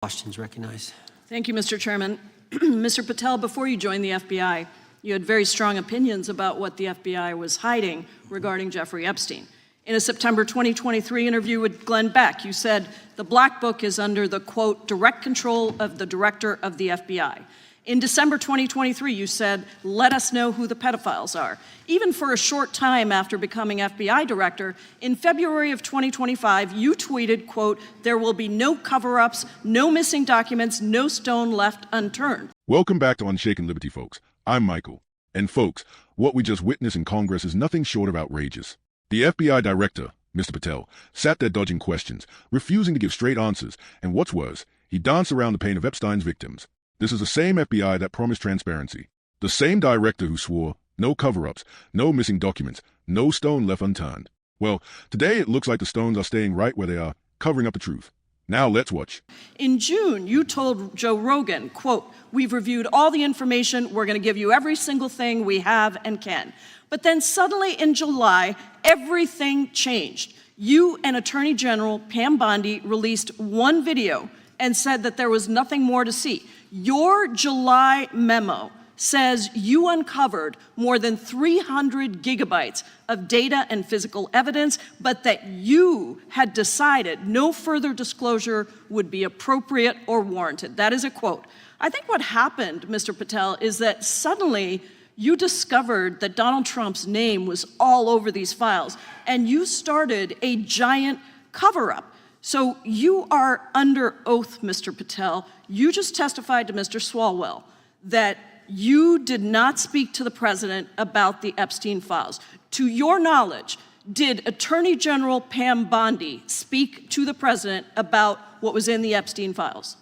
Washington's recognized. Thank you, Mr. Chairman. Mr. Patel, before you joined the FBI, you had very strong opinions about what the FBI was hiding regarding Jeffrey Epstein. In a September 2023 interview with Glenn Beck, you said the Black Book is under the, quote, direct control of the director of the FBI. In December 2023, you said, let us know who the pedophiles are. Even for a short time after becoming FBI director, in February of 2025, you tweeted, quote, there will be no cover-ups, no missing documents, no stone left unturned. Welcome back to Unshaken Liberty, folks. I'm Michael. And folks, what we just witnessed in Congress is nothing short of outrageous. The FBI Director, Mr. Patel, sat there dodging questions, refusing to give straight answers, and what's worse, he danced around the pain of Epstein's victims. This is the same FBI that promised transparency. The same director who swore no cover-ups, no missing documents, no stone left unturned. Well, today it looks like the stones are staying right where they are, covering up the truth. Now let's watch. In June, you told Joe Rogan, quote, we've reviewed all the information, we're going to give you every single thing we have and can. But then suddenly in July, everything changed. You and Attorney General Pam Bondi released one video and said that there was nothing more to see. Your July memo says you uncovered more than 300 gigabytes of data and physical evidence, but that you had decided no further disclosure would be appropriate or warranted. That is a quote. I think what happened, Mr. Patel, is that suddenly you discovered that Donald Trump's name was all over these files, and you started a giant cover-up. So you are under oath, Mr. Patel. You just testified to Mr. Swalwell that you did not speak to the president about the Epstein files. To your knowledge, did Attorney General Pam Bondi speak to the president about what was in the Epstein files?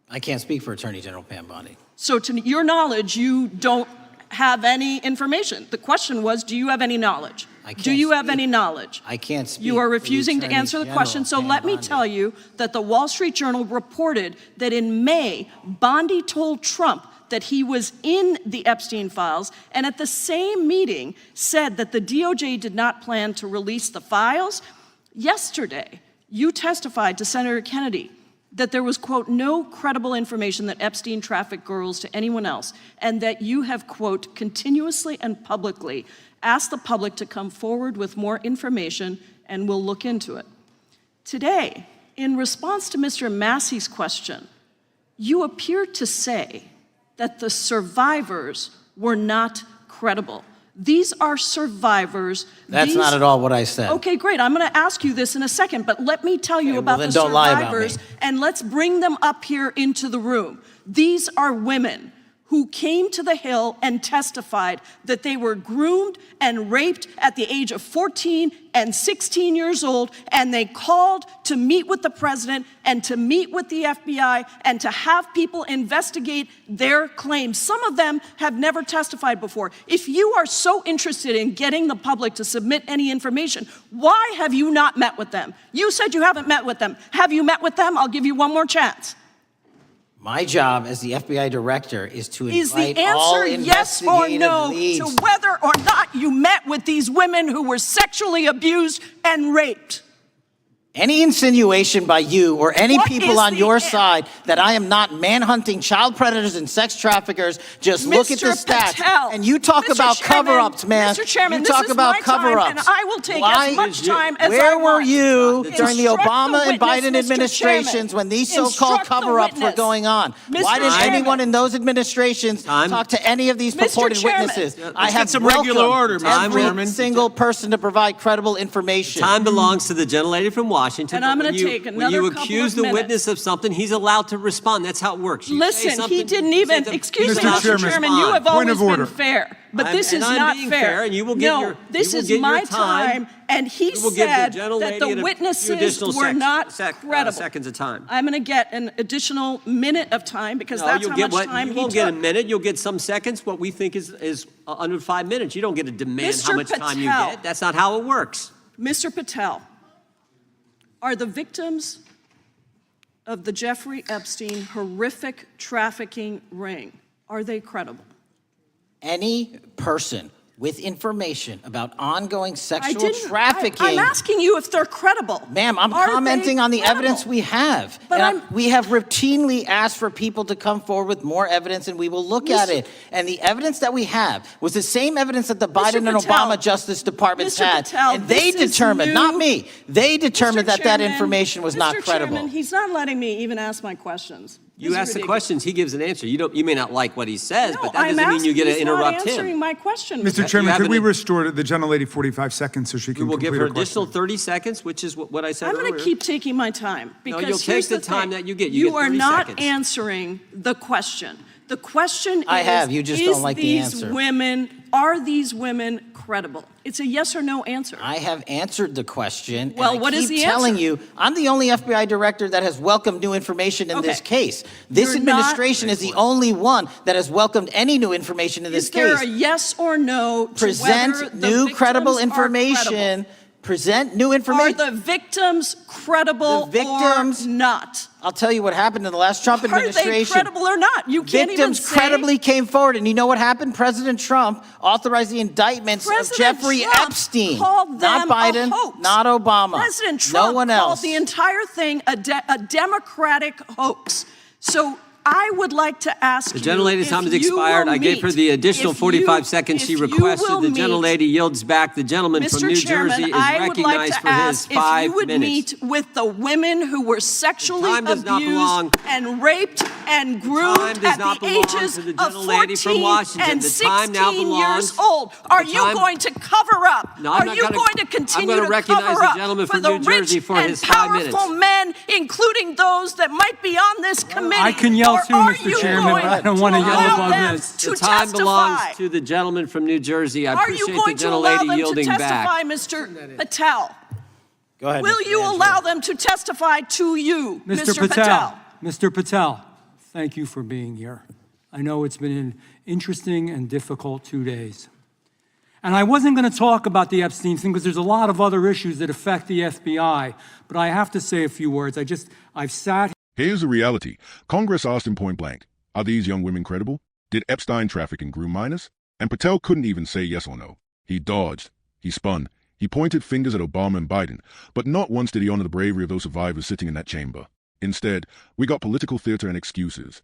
I can't speak for Attorney General Pam Bondi. So to your knowledge, you don't have any information. The question was, do you have any knowledge? Do you have any knowledge? I can't speak. You are refusing to answer the question, so let me tell you that the Wall Street Journal reported that in May, Bondi told Trump that he was in the Epstein files, and at the same meeting said that the DOJ did not plan to release the files. Yesterday, you testified to Senator Kennedy that there was, quote, no credible information that Epstein trafficked girls to anyone else, and that you have, quote, continuously and publicly asked the public to come forward with more information, and we'll look into it. Today, in response to Mr. Massey's question, you appear to say that the survivors were not credible. These are survivors. That's not at all what I said. Okay, great. I'm going to ask you this in a second, but let me tell you about the survivors, and let's bring them up here into the room. These are women who came to the Hill and testified that they were groomed and raped at the age of 14 and 16 years old, and they called to meet with the president and to meet with the FBI and to have people investigate their claims. Some of them have never testified before. If you are so interested in getting the public to submit any information, why have you not met with them? You said you haven't met with them. Have you met with them? I'll give you one more chance. My job as the FBI director is to invite Is all the answer yes or no leads to whether or not you met with these women who were sexually abused and raped? Any insinuation by you or any people on your side that I am not manhunting child predators and sex traffickers, just look at the stats. And you talk about cover-ups, man. Mr. Chairman, you talk about cover-ups. And I will take as much time as I Where want. were you during the Obama and witness, Biden administrations when these so-called cover-ups were going on? Why didn't anyone in those administrations talk to any of these purported witnesses? I have some regular order, every single person to provide credible information. Time belongs to the gentlelady from Washington. And I'm going to take another couple of minutes. When you accuse the witness of something, he's allowed to respond. That's how it works. Listen, he didn't even, excuse me, Mr. Chairman, you have always been fair, but this is not fair. No, this is my time, and he said that the witnesses were not credible. Seconds of time. I'm going to get an additional minute of time because that's how much time he took. You won't get a minute. You'll get some seconds. What we think is under 5 minutes. You don't get to demand how much time you get. That's not how it works. Mr. Patel, are the victims of the Jeffrey Epstein horrific trafficking ring, are they credible? Any person with information about ongoing sexual trafficking. I'm asking you if they're credible. Ma'am, I'm Are commenting they on the credible? evidence we have. But And we have routinely asked for people to come forward with more evidence, and we will look at it. And the evidence that we have was the same evidence that the Biden and Patel, Obama Justice Departments Mr. had. Patel, And they this is determined, new. not me, they determined Mr. that Chairman, information was not credible. Chairman, he's not letting me even ask my questions. You This is ask the ridiculous. questions, he gives an answer. You may not like what he says, No, but that I'm doesn't mean you get to asking- interrupt He's not answering him. my question. Mr. Chairman, have could we an- restore the gentlelady 45 seconds so she We can will complete give her her additional question? 30 seconds, which is what I said I'm earlier. going to keep taking my time because you'll take here's the the time thing. that you get. You get are 30 not seconds. answering the question. The question is, I have. You just don't like the answer. Are these women credible? It's a yes or no answer. I have answered the question. Well, and I what is keep the telling answer? you, I'm the only FBI director that has welcomed new information in this Okay. case. This You're not- administration is the only one that has welcomed any new information in this Is there case. a yes or no to whether Present the new credible victims are information. credible? Present new Are information. the victims credible The victims- or not? I'll tell you what happened in the last Trump Are they administration. credible or not? You can't even Victims say. credibly came forward, and you know what happened? President Trump authorized the indictments of President Jeffrey Trump Epstein, called not them a Biden, hoax. not Obama, President Trump no one called else. the entire thing a Democratic hoax. So I would like to ask The you gentlelady's if time has you expired. will I gave her meet- the additional if 45 you- seconds she if you requested. will The meet- gentlelady yields back. The gentleman from Mr. New Chairman, Jersey is I would like recognized to for his ask if 5 you would minutes. meet with the women who were sexually time does not belong- abused and raped and time groomed does at not the belong ages to the of gentlelady from 14 Washington. and The time now 16 belongs- years old. Are the you time- going to cover up? No, I'm Are not you gonna- going to I'm continue gonna to recognize cover the up gentleman for from the New Jersey rich for and his 5 minutes. powerful men, including those that might be on this committee? I can yell Or too, are Mr. you Chairman, going but I don't want to to yell allow above them this. to The time belongs testify? to the gentleman from New Jersey. I Are you appreciate the going to allow gentlelady them to yielding testify, back. Mr. Patel? Go ahead, Will Mr. you D'Angelo. allow them to testify to you, Mr. Patel? Mr. Patel, thank you for being here. I know it's been an interesting and difficult 2 days. And I wasn't going to talk about the Epstein thing because there's a lot of other issues that affect the FBI, but I have to say a few words. I've sat. Here's the reality. Congress asked him point blank, are these young women credible? Did Epstein traffic and groom minors? And Patel couldn't even say yes or no. He dodged. He spun. He pointed fingers at Obama and Biden, but not once did he honor the bravery of those survivors sitting in that chamber. Instead, we got political theater and excuses.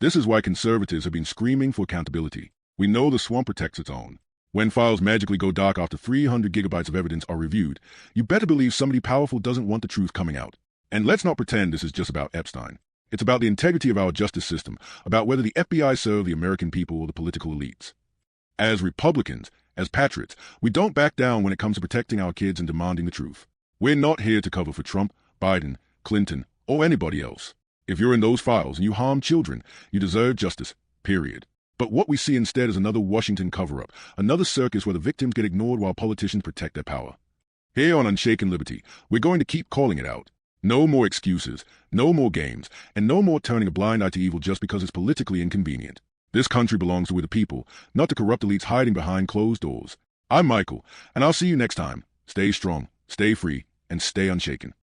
This is why conservatives have been screaming for accountability. We know the swamp protects its own. When files magically go dark after 300 gigabytes of evidence are reviewed, you better believe somebody powerful doesn't want the truth coming out. And let's not pretend this is just about Epstein. It's about the integrity of our justice system, about whether the FBI serve the American people or the political elites. As Republicans, as patriots, we don't back down when it comes to protecting our kids and demanding the truth. We're not here to cover for Trump, Biden, Clinton, or anybody else. If you're in those files and you harm children, you deserve justice, period. But what we see instead is another Washington cover-up, another circus where the victims get ignored while politicians protect their power. Here on Unshaken Liberty, we're going to keep calling it out. No more excuses, no more games, and no more turning a blind eye to evil just because it's politically inconvenient. This country belongs to we the people, not to corrupt elites hiding behind closed doors. I'm Michael, and I'll see you next time. Stay strong, stay free, and stay unshaken.